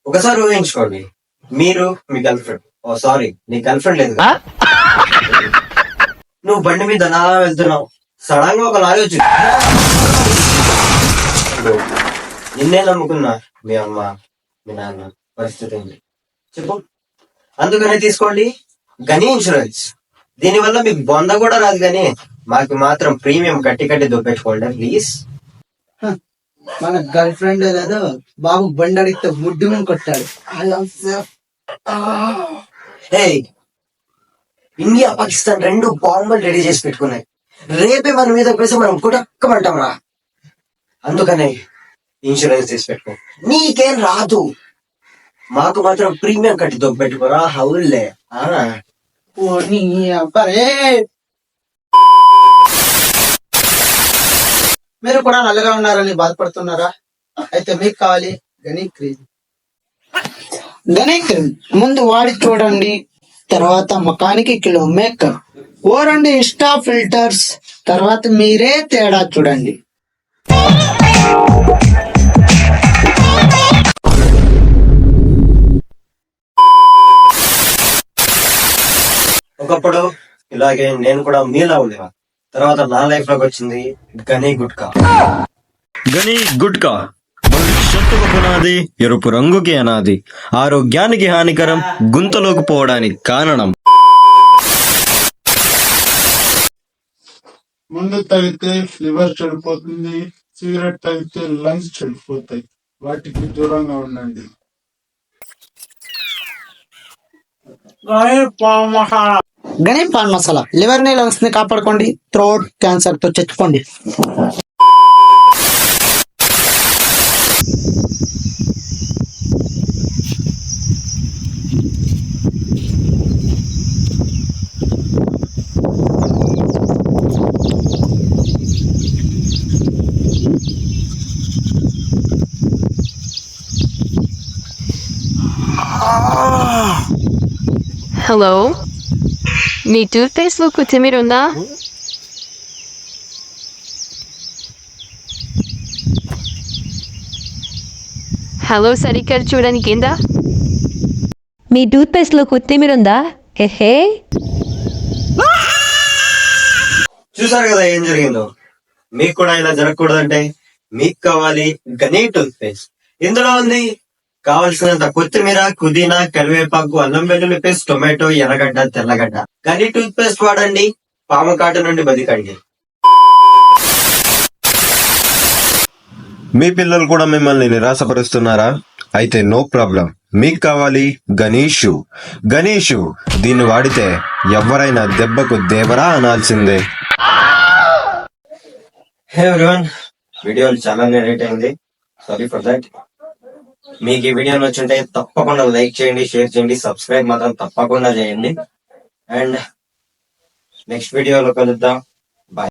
ఒకసారి ఊహించుకోండి, మీరు మీ గర్ల్ ఫ్రెండ్, ఓ సారీ నీ గర్ల్ ఫ్రెండ్ లేదు కదా. నువ్వు బండి మీద అలా వెళ్తున్నావు, సడన్ గా ఒక లారీ వచ్చింది. నిన్నే నమ్ముకున్నా మీ అమ్మ మీ నాన్న పరిస్థితి ఏంటి చెప్పు. అందుకనే తీసుకోండి గని ఇన్సూరెన్స్. దీనివల్ల మీకు బొంద కూడా రాదు, కానీ మాకు మాత్రం ప్రీమియం కట్టి కట్టి దొప్పించుకోండి ప్లీజ్. మన గర్ల్ ఫ్రెండ్ ఏదో బాబు బండి అడిగితే ముడ్డు మీద కొట్టాడు. హే, ఇండియా పాకిస్తాన్ రెండు బాంబులు రెడీ చేసి పెట్టుకున్నాయి. రేపే మన మీద వేసి మనం కుటక్కమంటాం రా. అందుకనే ఇన్సూరెన్స్ తీసి పెట్టుకో, నీకేం రాదు. మాకు మాత్రం ప్రీమియం కట్టి దొప్పెట్టుకోరా హౌల్లే. అబ్బారే, మీరు కూడా నల్లగా ఉన్నారని బాధపడుతున్నారా? అయితే మీకు కావాలి గనీ క్రీమ్. గనీ క్రీమ్ ముందు వాడి చూడండి, తర్వాత ముఖానికి కిలో మేకప్, ఓ 2 ఇన్స్టా ఫిల్టర్స్, తర్వాత మీరే తేడా చూడండి. ఒకప్పుడు ఇలాగే నేను కూడా మీలా ఉండేవా. తర్వాత నా లైఫ్ లోకి వచ్చింది గనీ గుట్కా. గని గుట్కా భవిష్యత్తుకు పునాది, ఎరుపు రంగుకి అనాది, ఆరోగ్యానికి హానికరం, గుంతలోకి పోవడానికి కారణం. ముందు తాగితే లివర్ చెడిపోతుంది, సిగరెట్ తాగితే లంగ్స్ చెడిపోతాయి. వాటికి దూరంగా ఉండండి. గనీ పాన్ మసాలా లివర్ ని లంగ్స్ ని కాపాడుకోండి, థ్రోట్ క్యాన్సర్ తో చచ్చిపోండి. హలో, మీ టూత్ పేస్ట్ లో కొత్తిమీర ఉందా? హలో, సరిగ్గా చూడండి కింద. మీ టూత్ పేస్ట్ లో కొత్తిమీర ఉందా? హే, చూసారు కదా ఏం జరిగిందో. మీకు కూడా ఇలా జరగకూడదంటే మీకు కావాలి గనీ టూత్ పేస్ట్. ఇందులో ఉంది కావలసినంత కొత్తిమీర, పుదీనా, కరివేపాకు, అల్లం వెల్లుల్లి పేస్ట్, టొమాటో, ఎర్రగడ్డ, తెల్లగడ్డ. గనీ టూత్ పేస్ట్ వాడండి, పాము కాటు నుండి బతికండి. మీ పిల్లలు కూడా మిమ్మల్ని నిరాశపరుస్తున్నారా? అయితే నో ప్రాబ్లం, మీకు కావాలి గణేషు. గణేషు దీన్ని వాడితే ఎవరైనా దెబ్బకు దేవరా అనాల్సిందే. హే ఎవ్రీవన్, వీడియో చాలా లేట్ అయింది, సారీ ఫర్ దట్. మీకు ఈ వీడియో నచ్చుంటే తప్పకుండా లైక్ చేయండి, షేర్ చేయండి, సబ్స్క్రైబ్ మాత్రం తప్పకుండా చేయండి. అండ్ నెక్స్ట్ వీడియోలో కలుద్దాం.